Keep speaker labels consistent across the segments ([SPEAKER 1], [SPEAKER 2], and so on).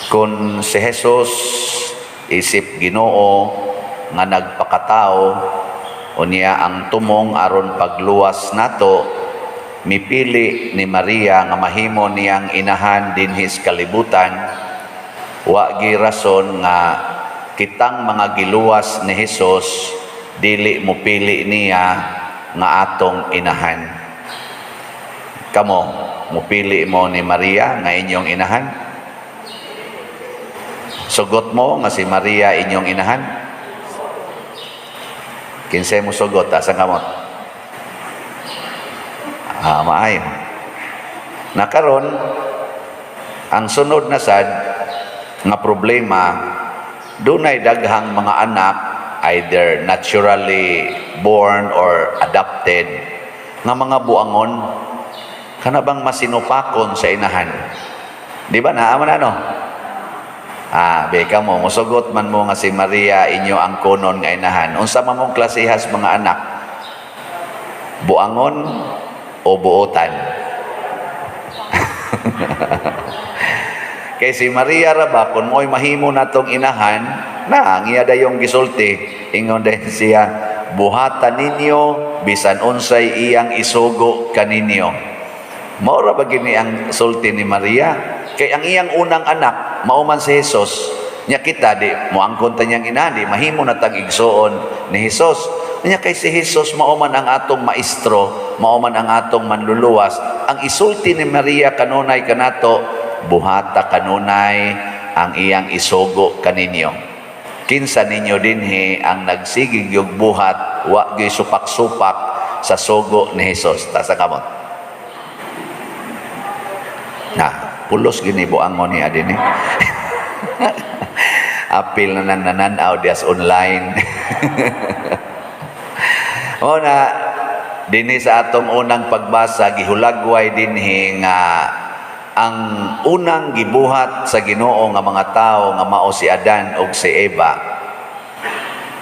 [SPEAKER 1] Kung si Jesus isip Ginoo nga nagpakatao unya ang tumong aron pagluwas nato, mipili ni Maria nga mahimo niyang inahan dinhi sa kalibutan, wa gi rason nga kitang mga giluwas ni Jesus dili mo pili niya nga atong inahan. Kamo mupili mo ni Maria nga inyong inahan? Sugot mo nga si Maria inyong inahan? Kinsay mo sugot, asa kamot? Maayo. Nakaron, ang sunod na sad nga problema, dunay daghang mga anak, either naturally born or adopted, nga mga buangon, kana bang masinupakon sa inahan? Di ba naaman ano? Beka mo, musugot man mo nga si Maria inyo ang konon nga inahan. Unsa man mong klasehas mga anak? Buangon o buotan? Kay si Maria raba, kung mo'y mahimo natong inahan, na ang iya dayong gisulti, ingon din siya, buhatan ninyo, bisan unsay iyang isugo kaninyo. Maura ba gini ang sulti ni Maria? Kay ang iyang unang anak, mauman si Jesus, nya kita di mo ang konta niyang ina, di mahimo na tag-igsoon ni Jesus. Nya kay si Jesus mauman ang atong maestro, mauman ang atong manluluwas. Ang isulti ni Maria kanunay kanato, buhata kanunay ang iyang isugo kaninyo. Kinsa ninyo dinhi ang nagsigig yung buhat, wa gyud supak-supak sa sugo ni Jesus. Tasa kamot. Pulos gini buangon ni adini. Apil na nananaw dias online. Na dinhi sa atong unang pagbasa gihulagway dinhi nga ang unang gibuhat sa Ginoo nga mga tao nga mao si Adan ug si Eva,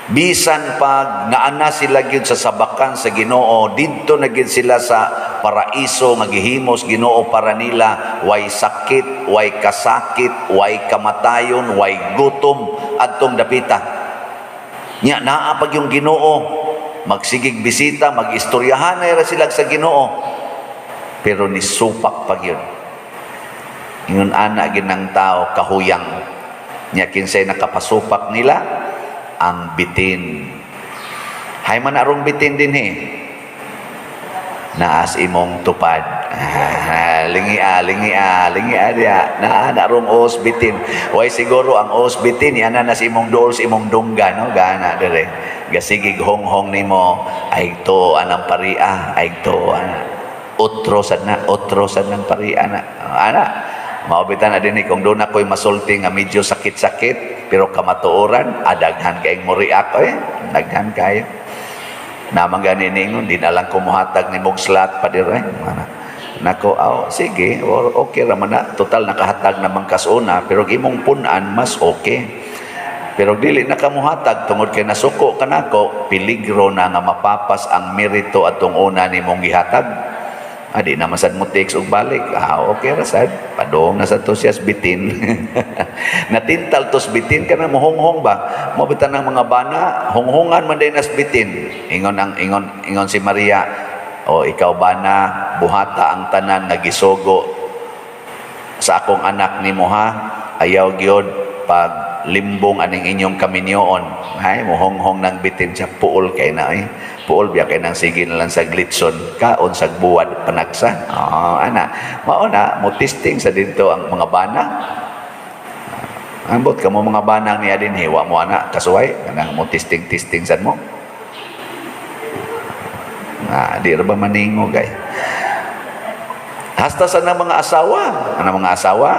[SPEAKER 1] bisan pag naana sila gyud sa sabakan sa Ginoo, didto na gyud sila sa paraiso nga gihimos Ginoo para nila, way sakit, way kasakit, way kamatayon, way gutom adtong dapita. Nya naa pag yung Ginoo, magsigig bisita, magistoryahan na sila sa Ginoo, pero nisupak pag yun. Ingon ana ginang tao kahuyang. Nya kinsay nakapasupak nila, ang bitin. Hay man arong bitin din naas imong tupad. Lingi dia. Na rong os bitin. Way siguro ang os bitin yan na si imong dool si imong dungga, no? Gana dire. Gasigig honghong nimo, ay to anang paria, ay to utrosan ng paria na. Maubitan na din kung doon ako'y masulti nga medyo sakit-sakit, pero kamatuoran, adaghan kayong muriak, daghan kayo. Namang ganin ningon, di na lang kumuhatag ni Mogslat pa dire. Nako, sige, okay raman na. Total nakahatag naman kasuna, pero imong punan, mas okay. Pero dili na kamuhatag, tungod kay nasuko ka nako, piligro na nga mapapas ang merito atong una ni mong gihatag. Di na masad mo takes og balik. Okay rasad. Padong na sa to siyas bitin. Natintal tos bitin ka na mohonghong ba? Mabitan ng mga bana, honghongan man din nas bitin. Ingon si Maria, ikaw bana, buhata ang tanan nagisogo sa akong anak nimo ha. Ayaw gyud pag limbong aning inyong kaminyoon. Mohonghong nang bitin siya, puol kay na puol biya kay nang sige na lang sa glitson kaon sa buwad panagsa. Mauna mo testing sa dito ang mga bana. Ambot ka mo mga banang ni adin hiwa mo ana kasuway kanang mo testing sad mo. Di ra ba maningo gay. Hasta sa mga asawa, mga asawa,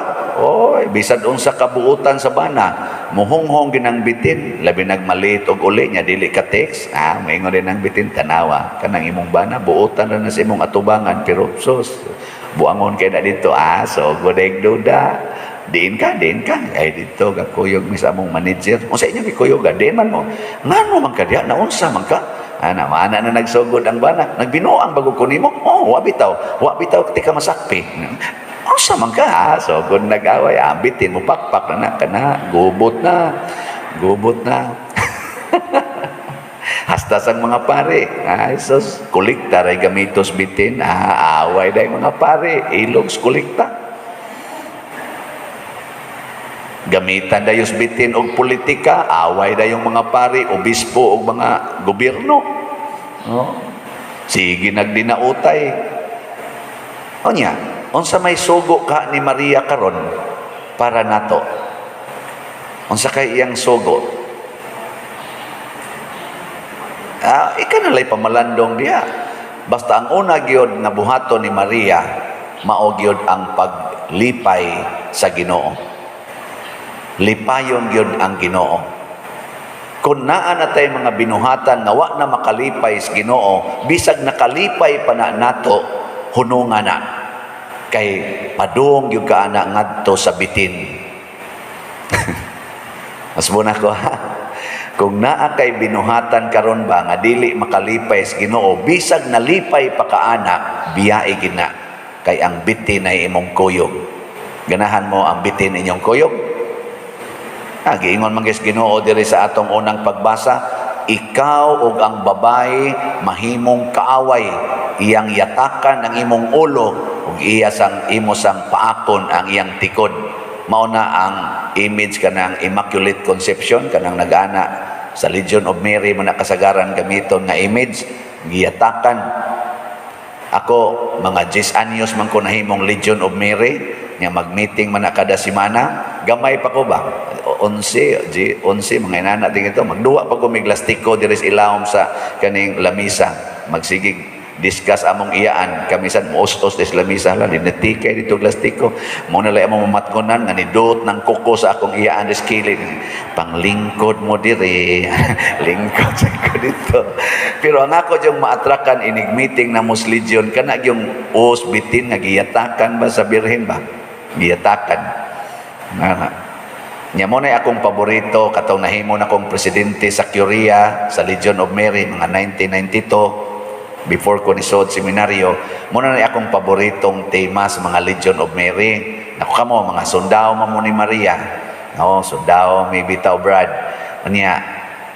[SPEAKER 1] bisad unsa kabuutan sa bana, muhonghong ginang bitin, labi nagmalit og uli nya dili ka text. Moingon din ang bitin tanawa kanang imong bana buutan ra na sa imong atubangan, pero sus buangon kay na dito. So godeg duda. Diin ka. Ay dito gakuyog mi sa among manager. Unsa inyo gikuyog diin man mo? Ngano man ka diha naunsa man ka? Mana na nagsugod ang bana. Nagbinuang bago ko nimo. Wa bitaw ti ka masakpi. Unsa man ka ha? So kung nag-away, bitin mo pakpak na kana, gubot na. Hasta sang mga pare. Sus, kulikta ray gamitos bitin. Away day mga pare, ilogs kulikta. Gamitan dayos bitin og politika, away dayong mga pare, obispo og mga gobyerno. Sige nagdinautay. Onya, unsa may sugo ka ni Maria karon para nato? Unsa kay iyang sugo? Ika nalay pamalandong diya. Basta ang una gyud nga buhaton ni Maria, mao gyud ang paglipay sa Ginoo. Lipayon gyud ang Ginoo. Kung naa na tay mga binuhatan nga wa na makalipay sa Ginoo, bisag nakalipay pa na nato, hunungan na. Kay padung gyud ka ana ngadto sa bitin. Mas muna ko ha. Kung naa kay binuhatan karon ba nga dili makalipay sa Ginoo, bisag nalipay pa kaana, biyae gina kay ang bitin ay imong kuyog. Ganahan mo ang bitin inyong kuyog? Giingon man guys Ginoo diri sa atong unang pagbasa, ikaw ug ang babae mahimong kaaway, iyang yatakan ang imong ulo ug iya sang imo sang paakon ang iyang tikod. Mao na ang image kanang Immaculate Conception, kanang nagana sa Legion of Mary man nakasagaran gamiton nga image, giyatakan. Ako mga 10 anyos man ko nahimong Legion of Mary, nga mag-meeting man kada semana, gamay pa ko ba? 11 mga inana din ito, magduwa pa ko may glastiko diri sa ilawom sa kaning lamisa, magsigig discuss among iyaan, kamisan moostos des lamisa lang, dinatikay dito glastiko, mo na lang among mamatkunan, nga nidot ng kuko sa akong iyaan des kilid, panglingkod mo diri, lingkod sa ko dito. Pero ang ako yung maatrakan, inig-meeting na Muslegion, kana yung bitin nga giyatakan ba sa birhen ba? Giyatakan. Nya mo na akong paborito, katong nahimo na akong presidente sa Curia, sa Legion of Mary, mga 1992, before ko nisod seminaryo, muna na akong paboritong tema sa mga Legion of Mary. Naku kamo, mga sundao mo ni Maria. Sundao, may bitaw Brad. Anya,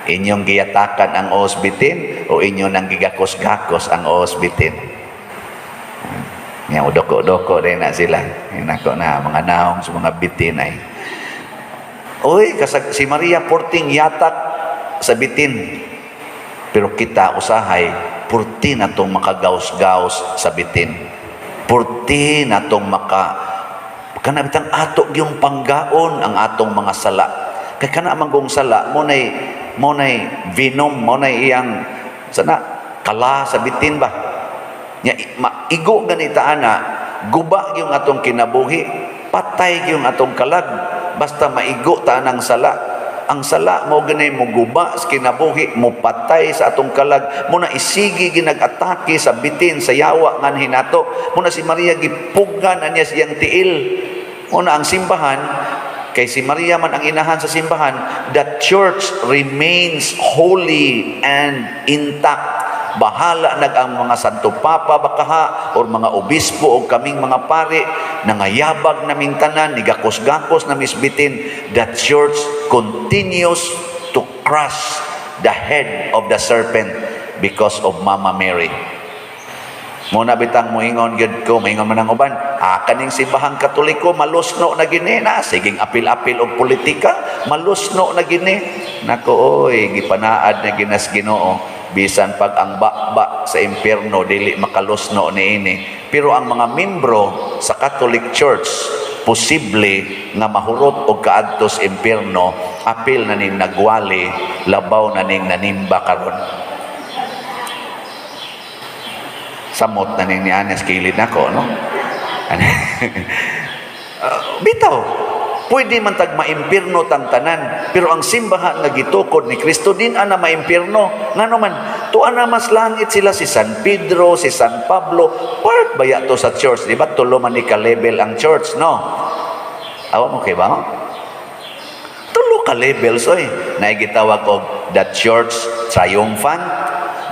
[SPEAKER 1] inyong giyatakan ang bitin o inyo nang gigakos-gakos ang bitin? Nya, udoko-udoko din na sila. Nako na, mga naong sa mga bitin ay. Si Maria porting yatak sa bitin. Pero kita usahay, purti na itong makagaws-gaws sa bitin. Purti na itong kanabitang ato yung panggaon ang atong mga sala. Kaya manggong sala, monay venom, monay iyang kala sa bitin ba? Igo ganita ana, guba yung atong kinabuhi, patay yung atong kalag, basta maigo ta ng sala. Ang sala mo ganay mo guba sa kinabuhi, mo patay sa atong kalag, mo na isigi ginag-atake sa bitin, sa yawa ngan hinato. Mo na si Maria gipugan anya siyang tiil. Mo na ang simbahan, kay si Maria man ang inahan sa simbahan, the church remains holy and intact. Bahala ang mga santo papa bakaha or mga obispo o kaming mga pare nangayabag na mintanan, nigakos-gakos na misbitin. The church continues to crush the head of the serpent because of Mama Mary. Muna bitang moingon gid ko, moingon man ang uban, kaning simbahang Katoliko malusno na gini na, siging apil-apil og politika, malusno na gini. Nako gipanaad na ginas Ginoo. Bisan pag ang bakba sa impyerno dili makalusno niini, pero ang mga membro sa Catholic Church posible nga mahurot og kaadto sa impyerno, apil na ning nagwali, labaw na ning nanimba karon. Samot na ning nianes kilid nako, no? Bitaw, pwede man tag maimpirno tang tanan, pero ang simbahan nga gitukod ni Kristo din ana maimpirno. Ngano man, tuan na mas langit sila, si San Pedro, si San Pablo, part baya to sa church, di ba? Tulo man ni ka-level ang church, no? Awa mo kay ba? Tulo ka levels, naigitawag og the church triumphant,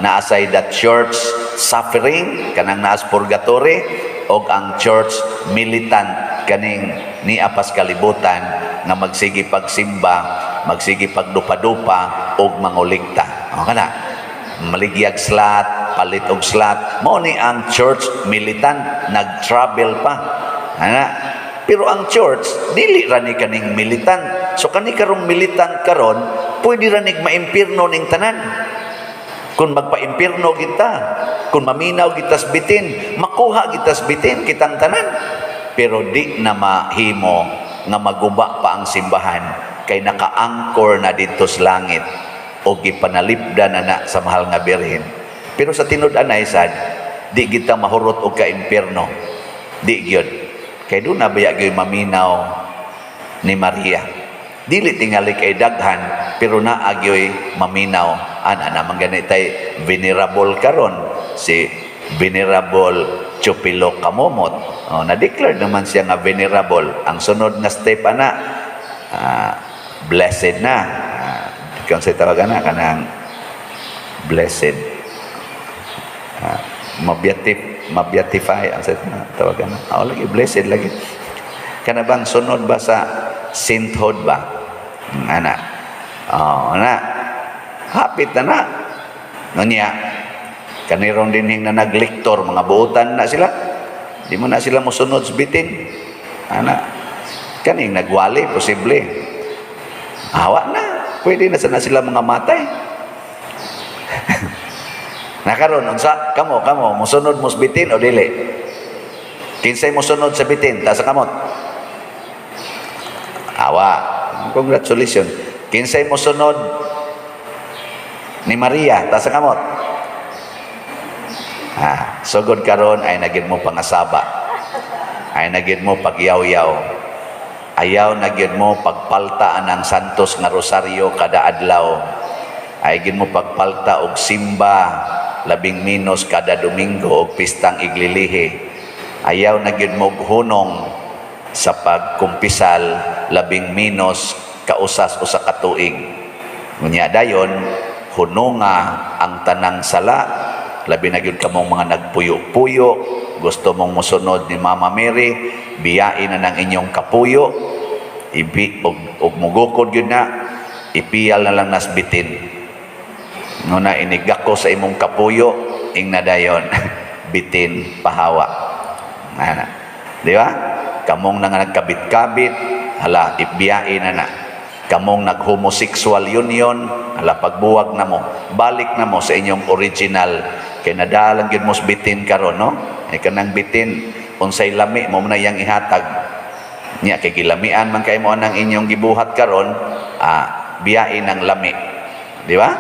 [SPEAKER 1] naasay the church suffering, kanang naas purgatory, og ang church militant kaning niapas kalibutan nga magsige pagsimba, magsige pagdupa-dupa og manguligta. O kana, maligyag slot, palit og slot, mao ni ang church militant, nag-travel pa. Ana, pero ang church dili ra ni kaning militant. So kani karong militant karon, pwede ra nig maimpirno ning tanan. Kung magpa-impirno kita, kung maminaw gitas bitin, makuha gitas bitin kitang tanan. Pero di na mahimo nga maguba pa ang simbahan kay naka-anchor na dito sa langit o gipanalipdan na sa mahal nga birhen. Pero sa tinud-anay sad, di kita mahurot og ka-impirno. Di gyud. Kay doon na baya gyud maminaw ni Maria. Dili tingali kay daghan, pero naagyoy maminaw. Ana naman ganitay venerable karon si Venerable Chupilo Kamomot. Na-declare naman siya nga venerable. Ang sunod nga step ana, blessed na. Kung sa tawagan na kanang blessed. Mabeatify ang sa tawagan na. Lagi blessed lagi. Kana bang sunod ba sa sainthood ba? Ana. Na. Hapit na. Nunya, kanirong dinhing na naglektor, mga buutan na sila. Di mo na sila musunod sa bitin. Ana. Kaning nagwali, posible. Awa na. Pwede na sana sila mga matay. Nakaroon, unsa, kamo, musunod mo sa bitin o dili? Kinsay musunod sa bitin, ta sa kamot? Awa. Congratulations. Kinsay musunod ni Maria, ta sa kamot? Sugod karon ay nagid mo pangasaba. Ay nagid mo pagyaw-yaw. Ayaw nagid mo pagpalta ng santos nga rosaryo kada adlaw. Ay gid mo pagpalta og simba labing minos kada Domingo og pistang iglilihi. Ayaw nagid mo hunong sa pagkumpisal labing minos kausas usa ka tuig. Unya dayon hunonga ang tanang sala, labi na gyud kamong mga nagpuyo-puyo, gusto mong musunod ni Mama Mary, biyain na ng inyong kapuyo, og mugukod yun na, ipiyal na lang nasbitin. Nuna inigako sa imong kapuyo, ing na dayon, bitin, pahawa. Ana. Di ba? Kamong na nga nagkabit-kabit, hala, ipiyain na na. Kamong nag-homosexual union, hala, pagbuwag na mo, balik na mo sa inyong original, kay nadalang yun mo bitin karon, no? Ay kanang bitin, unsay lami mo na yang ihatag. Nya kay gilamian man kay mo nang inyong gibuhat karon, biyain ang lami. Di ba?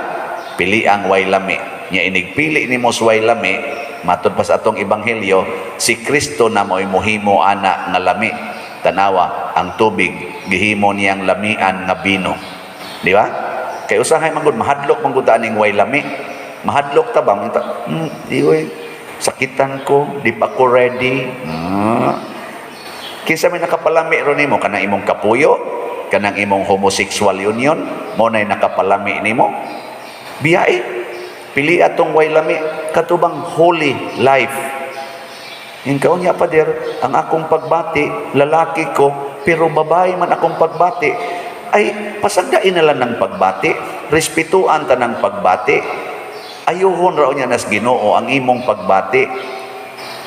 [SPEAKER 1] Pili ang way lami. Nya inigpili nimo sa way lami, matud pa sa atong ebanghelyo, si Kristo na mo'y muhimo ana nga lami. Tanawa, ang tubig gihimo niyang lamian nga bino. Di ba? Kay usahay man gud mahadlok man gud aning way lami. Mahadlok ta ba? Di sakitan ko, di pa ko ready. Kinsa may nakapalami ro nimo, kanang imong kapuyo, kanang imong homosexual union, mo nay nakapalami nimo. Biyae, pili atong way lami katubang holy life. Ingkaw niya pader, ang akong pagbati, lalaki ko, pero babae man akong pagbati, ay pasagdain na lang ng pagbati, respetuan ta ng pagbati, ayuhon raw niya nas Ginoo ang imong pagbati,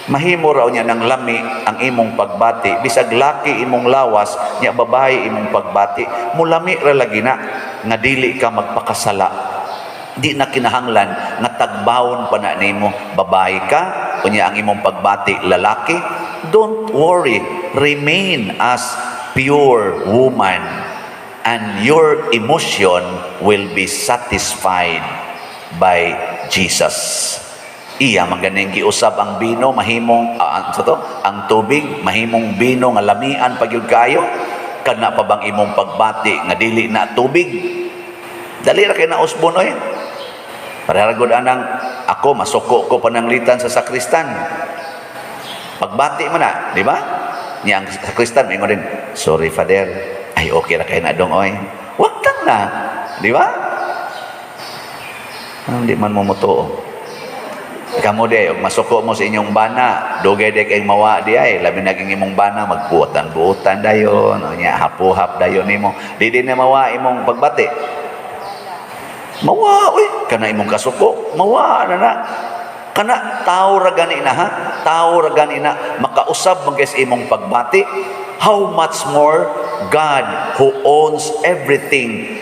[SPEAKER 1] mahimo raw niya ng lami ang imong pagbati, bisag laki imong lawas, niya babae imong pagbati, mulami ra lagi na, nga dili ka magpakasala. Di na kinahanglan nga tagbawon pa na nimo, babae ka, kunya ang imong pagbati lalaki, don't worry, remain as pure woman and your emotion will be satisfied by Jesus. Iya maganing giusab ang bino mahimong ang tubig mahimong bino nga lamian pagyud kayo, kana pa bang imong pagbati nga dili na tubig? Dali ra kay na usbon oy. Pararagod anang ako masuko ko pananglitan sa sakristan. Pagbati mo na, di ba? Niya ang sakristan ingon din, sorry Father. Ay okay ra kay na dong oy. Wag tang na, di ba? Hindi man mo mutuo. Kamu di, ug masuko mo sa inyong bana, dugay di kay mawa di ay, labi naging imong bana, magbuotan-buotan dayon, o nya, hapuhap dayon nimo. Di na mawa imong pagbati. Mawa, uy, kana imong kasuko, mawa na na. Kana, tao ra gani na ha, tao ra gani na, makausab mo guys imong pagbati. How much more God who owns everything,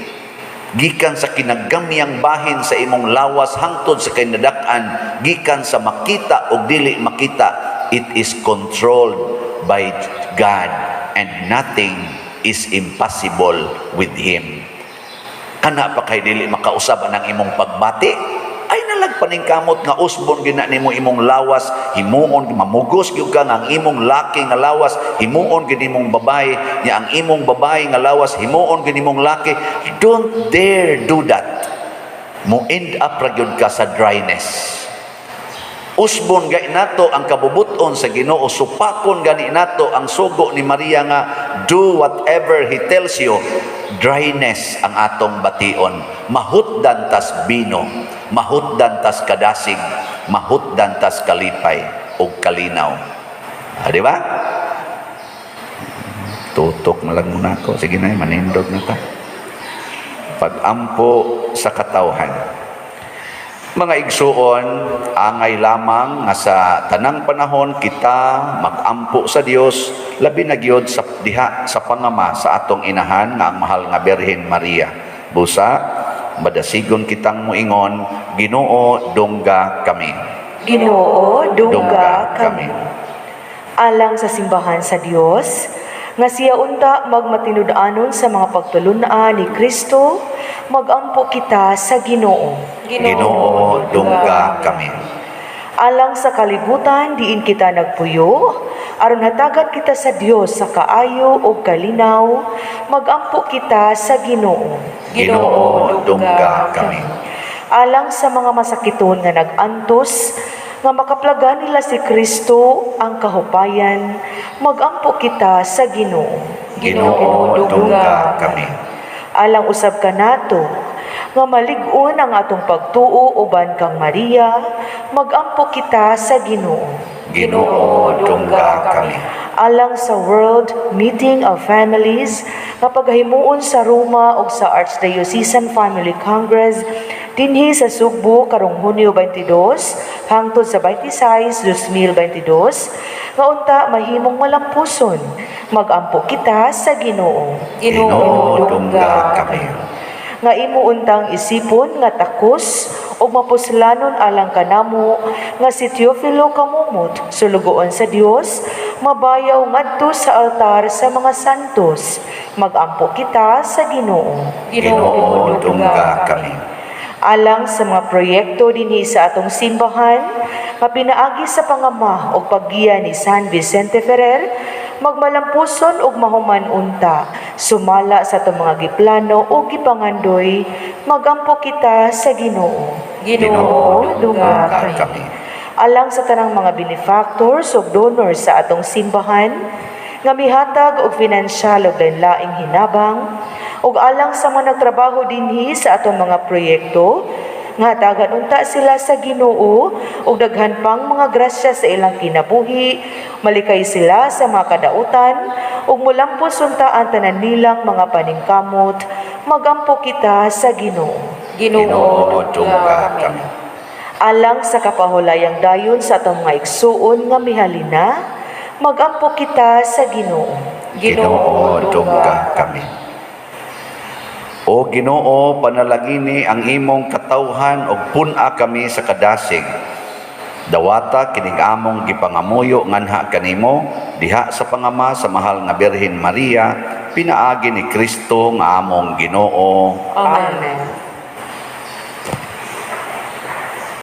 [SPEAKER 1] gikan sa kinagamyang bahin sa imong lawas hangtod sa kinadak-an, gikan sa makita o dili makita, it is controlled by God and nothing is impossible with Him. Kana pa kay dili makausab ang imong pagbati, ay nalagpaning kamot nga usbon gina nimo imong lawas, himuon mamugos gyud ka nga ang imong laki nga lawas, himuon gid imong babae, nya ang imong babae nga lawas, himuon gid imong laki. Don't dare do that. Mo end up ra gyud ka sa dryness. Usbon gay nato ang kabubuton sa Ginoo, supakon gani nato ang sugo ni Maria nga do whatever He tells you. Dryness ang atong bation, mahutdan tas bino, mahutdan tas kadasig, mahutdan tas kalipay o kalinaw. Di ba? Tutok na lang muna ako. Sige na, manindog na ta. Pag-ampo sa katawhan. Mga igsuon, angay lamang nga sa tanang panahon kita mag-ampo sa Dios, labi na gyud sa diha sa pangama sa atong inahan nga ang mahal nga Birhen Maria. Busa, madasigon kitang muingon, Ginoo dungga kami.
[SPEAKER 2] Ginoo dungga kami. Alang sa simbahan sa Dios, nga siya unta magmatinud-anon sa mga pagtulunaan ni Kristo, magampo kita sa Ginoo.
[SPEAKER 1] Ginoo dungga kami.
[SPEAKER 2] Alang sa kalibutan diin kita nagpuyo, aron hatagan kita sa Dios sa kaayo ug kalinaw, magampo kita sa Ginoo.
[SPEAKER 1] Ginoo dungga kami.
[SPEAKER 2] Alang sa mga masakiton nga nag-antos, nga makaplagan nila si Kristo ang kahupayan, magampo kita sa Ginoo.
[SPEAKER 1] Ginoo dungga kami.
[SPEAKER 2] Alang usab kanato nga malig-on ang atong pagtuo uban kang Maria, magampo kita sa Ginoo.
[SPEAKER 1] Ginoo dungga kami.
[SPEAKER 2] Alang sa World Meeting of Families nga paghimuon sa Roma ug sa Archdiocesan Family Congress dinhi sa Sugbo karong Hunyo 22 hangtod sa 26, 2022, nga unta mahimong malampuson, magampo kita sa Ginoo.
[SPEAKER 1] Ginoo dungga kami.
[SPEAKER 2] Nga imo untang isipon nga takos o mapuslanon alang kanamo nga si Teofilo kamumot sulugoon sa Dios, mabayaw ngadto sa altar sa mga santos, magampo kita sa Ginoo.
[SPEAKER 1] Ginoo dungga kami.
[SPEAKER 2] Alang sa mga proyekto dinhi sa atong simbahan, nga pinaagi sa pangama o paggiya ni San Vicente Ferrer, magmalampuson og mahuman unta, sumala sa atong mga giplano o gipangandoy, magampo kita sa Ginoo.
[SPEAKER 1] Ginoo dungga kami.
[SPEAKER 2] Alang sa tanang mga benefactors o donors sa atong simbahan, nga mihatag og pinansyal og lain-laing hinabang, ug alang sa mga nagtrabaho dinhi sa atong mga proyekto, nga hatagan unta sila sa Ginoo ug daghan pang mga grasya sa ilang kinabuhi, malikay sila sa mga kadautan ug mulampos unta ang tanan nilang mga paningkamot, magampo kita sa Ginoo.
[SPEAKER 1] Ginoo dungga kami.
[SPEAKER 2] Alang sa kapahulayang dayon sa atong mga igsuon nga mihalina, magampo kita sa Ginoo.
[SPEAKER 1] Ginoo dungga kami. O Ginoo, panalangini ang imong katawhan og pun-a kami sa kadasig. Dawata kining among gipangamuyo nganha kanimo diha sa pangama sa mahal nga Birhen Maria, pinaagi ni Kristo nga among Ginoo.
[SPEAKER 2] Amen.